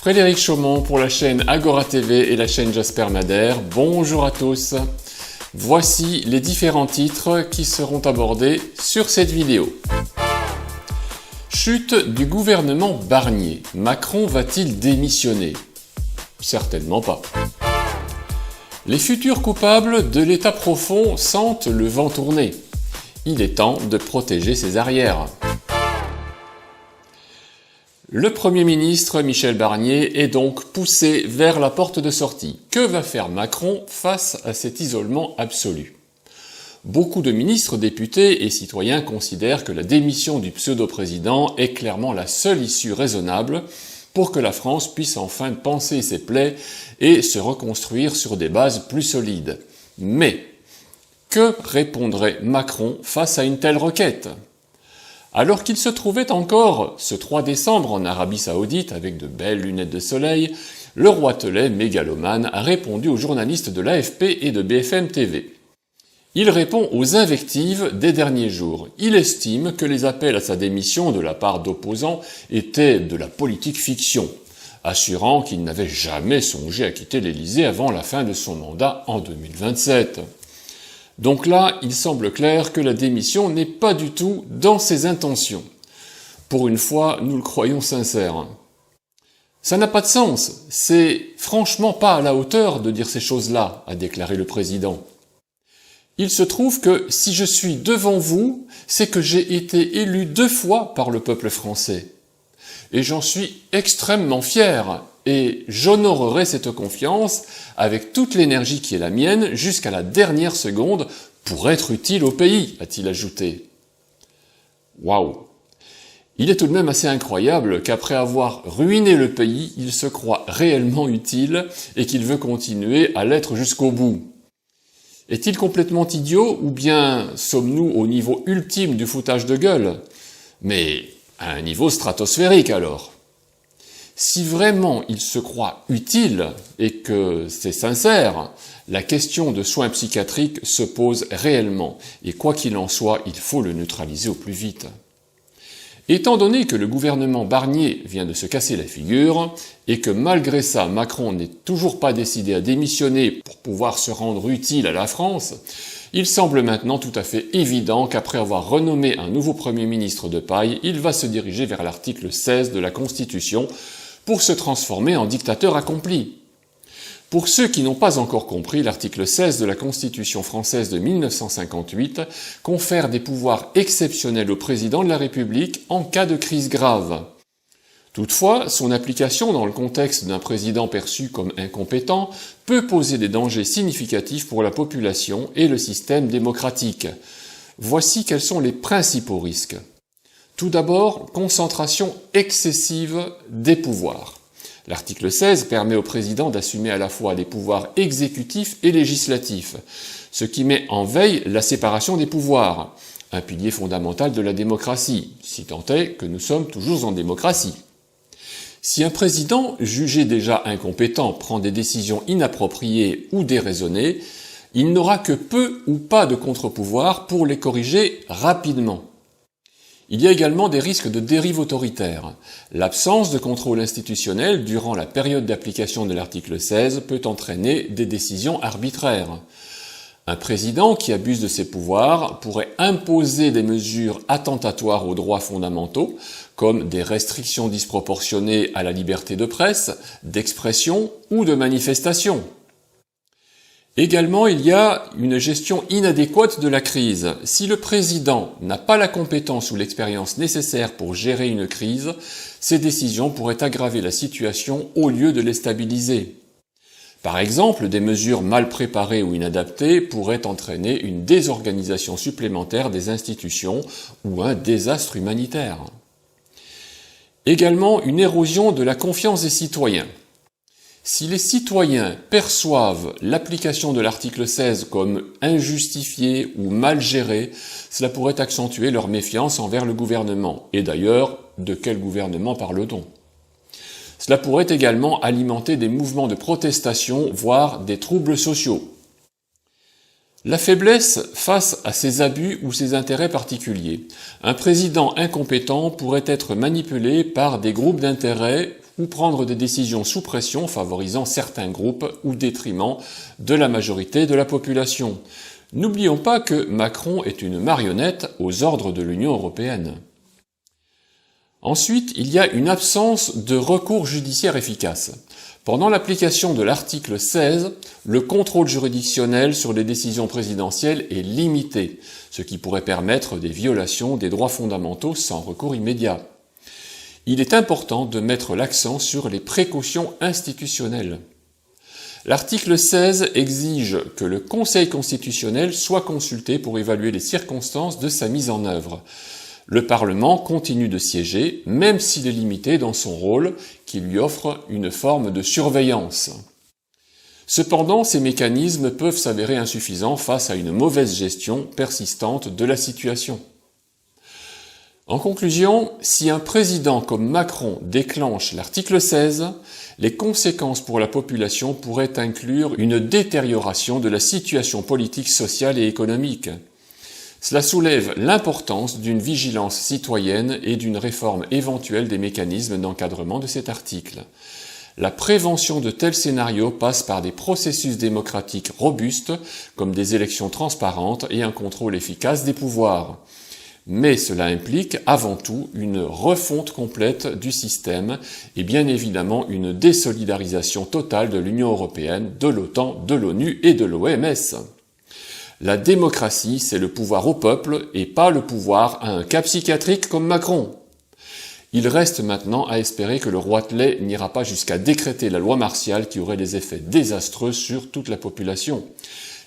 Frédéric Chaumont pour la chaîne Agora TV et la chaîne Jasper Madère. Bonjour à tous. Voici les différents titres qui seront abordés sur cette vidéo. Chute du gouvernement Barnier. Macron va-t-il démissionner? Certainement pas. Les futurs coupables de l'état profond sentent le vent tourner. Il est temps de protéger ses arrières. Le Premier ministre Michel Barnier est donc poussé vers la porte de sortie. Que va faire Macron face à cet isolement absolu? Beaucoup de ministres, députés et citoyens considèrent que la démission du pseudo-président est clairement la seule issue raisonnable pour que la France puisse enfin panser ses plaies et se reconstruire sur des bases plus solides. Mais que répondrait Macron face à une telle requête? Alors qu'il se trouvait encore ce 3 décembre en Arabie Saoudite avec de belles lunettes de soleil, le roitelet mégalomane a répondu aux journalistes de l'AFP et de BFM TV. Il répond aux invectives des derniers jours. Il estime que les appels à sa démission de la part d'opposants étaient de la politique fiction, assurant qu'il n'avait jamais songé à quitter l'Élysée avant la fin de son mandat en 2027. Donc là, il semble clair que la démission n'est pas du tout dans ses intentions. Pour une fois, nous le croyons sincère. Ça n'a pas de sens, c'est franchement pas à la hauteur de dire ces choses-là, a déclaré le président. Il se trouve que si je suis devant vous, c'est que j'ai été élu 2 fois par le peuple français. Et j'en suis extrêmement fier, et j'honorerai cette confiance avec toute l'énergie qui est la mienne jusqu'à la dernière seconde pour être utile au pays, a-t-il ajouté. Waouh! Il est tout de même assez incroyable qu'après avoir ruiné le pays, il se croit réellement utile et qu'il veut continuer à l'être jusqu'au bout. Est-il complètement idiot ou bien sommes-nous au niveau ultime du foutage de gueule? Mais à un niveau stratosphérique alors. Si vraiment il se croit utile et que c'est sincère, la question de soins psychiatriques se pose réellement, et quoi qu'il en soit, il faut le neutraliser au plus vite. Étant donné que le gouvernement Barnier vient de se casser la figure, et que malgré ça, Macron n'est toujours pas décidé à démissionner pour pouvoir se rendre utile à la France, il semble maintenant tout à fait évident qu'après avoir renommé un nouveau Premier ministre de paille, il va se diriger vers l'article 16 de la Constitution pour se transformer en dictateur accompli. Pour ceux qui n'ont pas encore compris, l'article 16 de la Constitution française de 1958 confère des pouvoirs exceptionnels au président de la République en cas de crise grave. Toutefois, son application dans le contexte d'un président perçu comme incompétent peut poser des dangers significatifs pour la population et le système démocratique. Voici quels sont les principaux risques. Tout d'abord, concentration excessive des pouvoirs. L'article 16 permet au président d'assumer à la fois les pouvoirs exécutifs et législatifs, ce qui met en veille la séparation des pouvoirs, un pilier fondamental de la démocratie, si tant est que nous sommes toujours en démocratie. Si un président, jugé déjà incompétent, prend des décisions inappropriées ou déraisonnées, il n'aura que peu ou pas de contre-pouvoir pour les corriger rapidement. Il y a également des risques de dérive autoritaire. L'absence de contrôle institutionnel durant la période d'application de l'article 16 peut entraîner des décisions arbitraires. Un président qui abuse de ses pouvoirs pourrait imposer des mesures attentatoires aux droits fondamentaux, comme des restrictions disproportionnées à la liberté de presse, d'expression ou de manifestation. Également, il y a une gestion inadéquate de la crise. Si le président n'a pas la compétence ou l'expérience nécessaire pour gérer une crise, ses décisions pourraient aggraver la situation au lieu de les stabiliser. Par exemple, des mesures mal préparées ou inadaptées pourraient entraîner une désorganisation supplémentaire des institutions ou un désastre humanitaire. Également, une érosion de la confiance des citoyens. Si les citoyens perçoivent l'application de l'article 16 comme injustifiée ou mal gérée, cela pourrait accentuer leur méfiance envers le gouvernement. Et d'ailleurs, de quel gouvernement parle-t-on? Cela pourrait également alimenter des mouvements de protestation, voire des troubles sociaux. La faiblesse face à ces abus ou ces intérêts particuliers. Un président incompétent pourrait être manipulé par des groupes d'intérêts ou prendre des décisions sous pression favorisant certains groupes au détriment de la majorité de la population. N'oublions pas que Macron est une marionnette aux ordres de l'Union européenne. Ensuite, il y a une absence de recours judiciaire efficace. Pendant l'application de l'article 16, le contrôle juridictionnel sur les décisions présidentielles est limité, ce qui pourrait permettre des violations des droits fondamentaux sans recours immédiat. Il est important de mettre l'accent sur les précautions institutionnelles. L'article 16 exige que le Conseil constitutionnel soit consulté pour évaluer les circonstances de sa mise en œuvre. Le Parlement continue de siéger, même s'il est limité dans son rôle, qui lui offre une forme de surveillance. Cependant, ces mécanismes peuvent s'avérer insuffisants face à une mauvaise gestion persistante de la situation. En conclusion, si un président comme Macron déclenche l'article 16, les conséquences pour la population pourraient inclure une détérioration de la situation politique, sociale et économique. Cela soulève l'importance d'une vigilance citoyenne et d'une réforme éventuelle des mécanismes d'encadrement de cet article. La prévention de tels scénarios passe par des processus démocratiques robustes, comme des élections transparentes et un contrôle efficace des pouvoirs. Mais cela implique avant tout une refonte complète du système et bien évidemment une désolidarisation totale de l'Union européenne, de l'OTAN, de l'ONU et de l'OMS. La démocratie, c'est le pouvoir au peuple et pas le pouvoir à un cas psychiatrique comme Macron. Il reste maintenant à espérer que le roitelet n'ira pas jusqu'à décréter la loi martiale qui aurait des effets désastreux sur toute la population.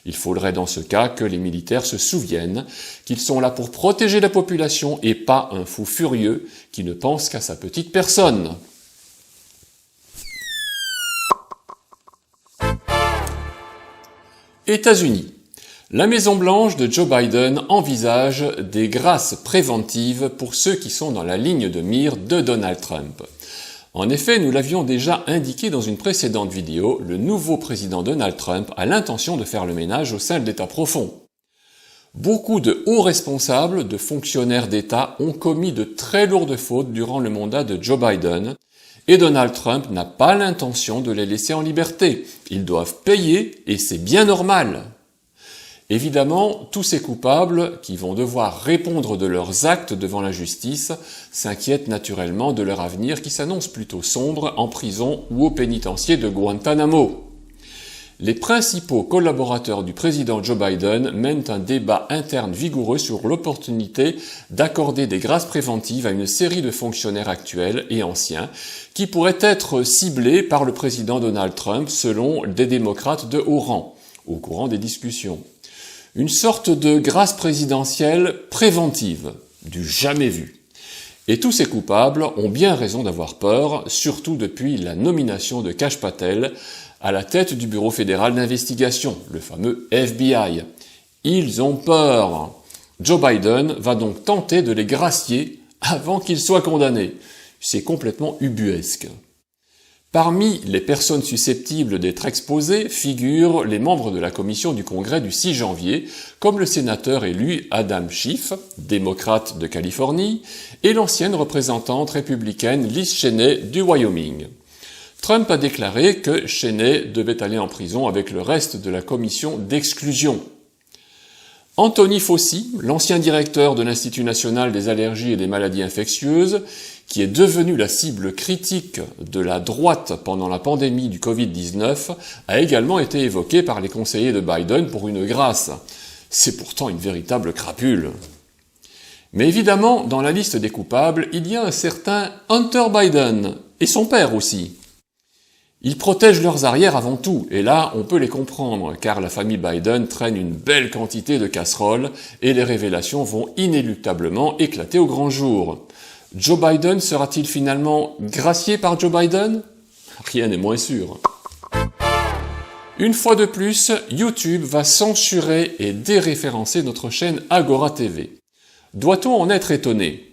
Il faudrait dans ce cas que les militaires se souviennent qu'ils sont là pour protéger la population et pas un fou furieux qui ne pense qu'à sa petite personne. États-Unis. La Maison-Blanche de Joe Biden envisage des grâces préventives pour ceux qui sont dans la ligne de mire de Donald Trump. En effet, nous l'avions déjà indiqué dans une précédente vidéo, le nouveau président Donald Trump a l'intention de faire le ménage au sein de l'État profond. Beaucoup de hauts responsables, de fonctionnaires d'État ont commis de très lourdes fautes durant le mandat de Joe Biden, et Donald Trump n'a pas l'intention de les laisser en liberté. Ils doivent payer, et c'est bien normal. Évidemment, tous ces coupables, qui vont devoir répondre de leurs actes devant la justice, s'inquiètent naturellement de leur avenir qui s'annonce plutôt sombre en prison ou au pénitencier de Guantanamo. Les principaux collaborateurs du président Joe Biden mènent un débat interne vigoureux sur l'opportunité d'accorder des grâces préventives à une série de fonctionnaires actuels et anciens qui pourraient être ciblés par le président Donald Trump selon des démocrates de haut rang, au courant des discussions. Une sorte de grâce présidentielle préventive, du jamais vu. Et tous ces coupables ont bien raison d'avoir peur, surtout depuis la nomination de Kash Patel à la tête du Bureau fédéral d'investigation, le fameux FBI. Ils ont peur. Joe Biden va donc tenter de les gracier avant qu'ils soient condamnés. C'est complètement ubuesque. Parmi les personnes susceptibles d'être exposées figurent les membres de la commission du Congrès du 6 janvier, comme le sénateur élu Adam Schiff, démocrate de Californie, et l'ancienne représentante républicaine Liz Cheney du Wyoming. Trump a déclaré que Cheney devait aller en prison avec le reste de la commission d'exclusion. Anthony Fauci, l'ancien directeur de l'Institut national des allergies et des maladies infectieuses, qui est devenu la cible critique de la droite pendant la pandémie du Covid-19, a également été évoqué par les conseillers de Biden pour une grâce. C'est pourtant une véritable crapule. Mais évidemment, dans la liste des coupables, il y a un certain Hunter Biden, et son père aussi. Ils protègent leurs arrières avant tout, et là, on peut les comprendre, car la famille Biden traîne une belle quantité de casseroles, et les révélations vont inéluctablement éclater au grand jour. Joe Biden sera-t-il finalement gracié par Joe Biden? Rien n'est moins sûr. Une fois de plus, YouTube va censurer et déréférencer notre chaîne Agora TV. Doit-on en être étonné?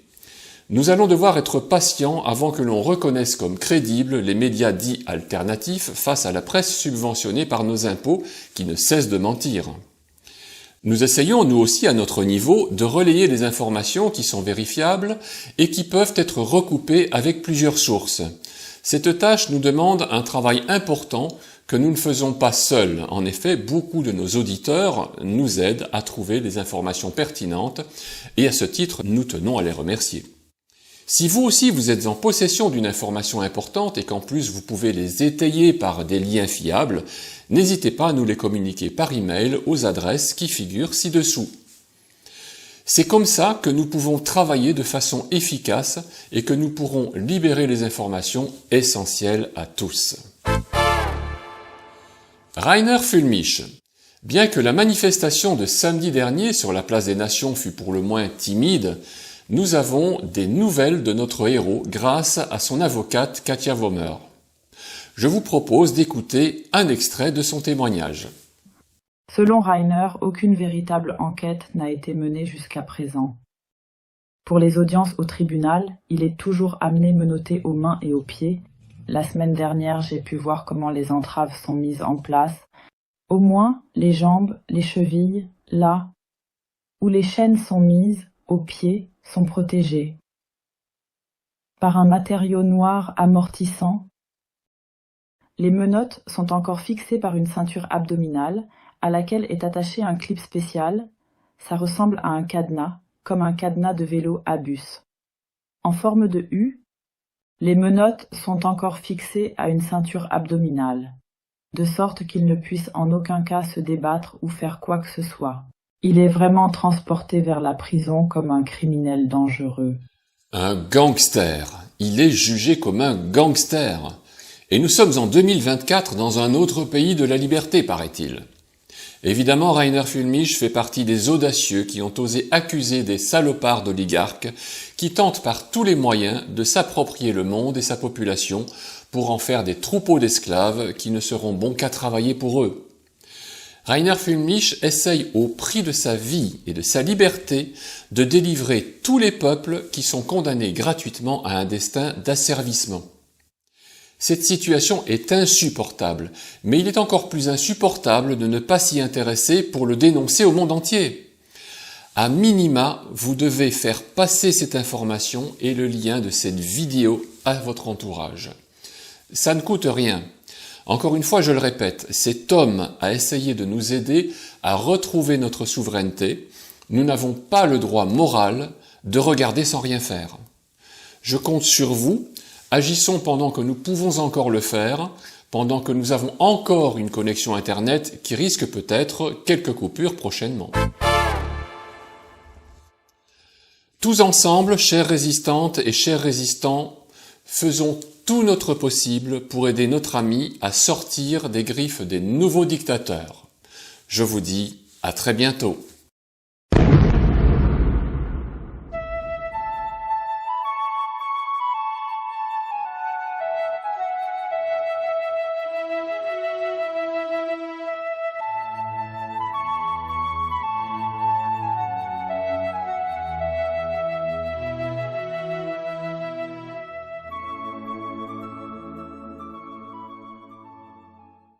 Nous allons devoir être patients avant que l'on reconnaisse comme crédibles les médias dits alternatifs face à la presse subventionnée par nos impôts qui ne cesse de mentir. Nous essayons, nous aussi, à notre niveau, de relayer des informations qui sont vérifiables et qui peuvent être recoupées avec plusieurs sources. Cette tâche nous demande un travail important que nous ne faisons pas seuls. En effet, beaucoup de nos auditeurs nous aident à trouver des informations pertinentes et à ce titre, nous tenons à les remercier. Si vous aussi vous êtes en possession d'une information importante et qu'en plus vous pouvez les étayer par des liens fiables, n'hésitez pas à nous les communiquer par email aux adresses qui figurent ci-dessous. C'est comme ça que nous pouvons travailler de façon efficace et que nous pourrons libérer les informations essentielles à tous. Rainer Füllmich. Bien que la manifestation de samedi dernier sur la place des Nations fût pour le moins timide, nous avons des nouvelles de notre héros grâce à son avocate Katia Vomer. Je vous propose d'écouter un extrait de son témoignage. Selon Rainer, aucune véritable enquête n'a été menée jusqu'à présent. Pour les audiences au tribunal, il est toujours amené menotté aux mains et aux pieds. La semaine dernière, j'ai pu voir comment les entraves sont mises en place. Au moins, les jambes, les chevilles, là, où les chaînes sont mises, aux pieds, sont protégées par un matériau noir amortissant. Les menottes sont encore fixées par une ceinture abdominale à laquelle est attaché un clip spécial. Ça ressemble à un cadenas, comme un cadenas de vélo à bus. En forme de U, les menottes sont encore fixées à une ceinture abdominale, de sorte qu'il ne puisse en aucun cas se débattre ou faire quoi que ce soit. Il est vraiment transporté vers la prison comme un criminel dangereux. Un gangster. Il est jugé comme un gangster. Et nous sommes en 2024 dans un autre pays de la liberté, paraît-il. Évidemment, Rainer Füllmich fait partie des audacieux qui ont osé accuser des salopards d'oligarques qui tentent par tous les moyens de s'approprier le monde et sa population pour en faire des troupeaux d'esclaves qui ne seront bons qu'à travailler pour eux. Rainer Füllmich essaye au prix de sa vie et de sa liberté de délivrer tous les peuples qui sont condamnés gratuitement à un destin d'asservissement. Cette situation est insupportable, mais il est encore plus insupportable de ne pas s'y intéresser pour le dénoncer au monde entier. À minima, vous devez faire passer cette information et le lien de cette vidéo à votre entourage. Ça ne coûte rien. Encore une fois, je le répète, cet homme a essayé de nous aider à retrouver notre souveraineté. Nous n'avons pas le droit moral de regarder sans rien faire. Je compte sur vous. Agissons pendant que nous pouvons encore le faire, pendant que nous avons encore une connexion Internet qui risque peut-être quelques coupures prochainement. Tous ensemble, chères résistantes et chers résistants, faisons tout notre possible pour aider notre ami à sortir des griffes des nouveaux dictateurs. Je vous dis à très bientôt.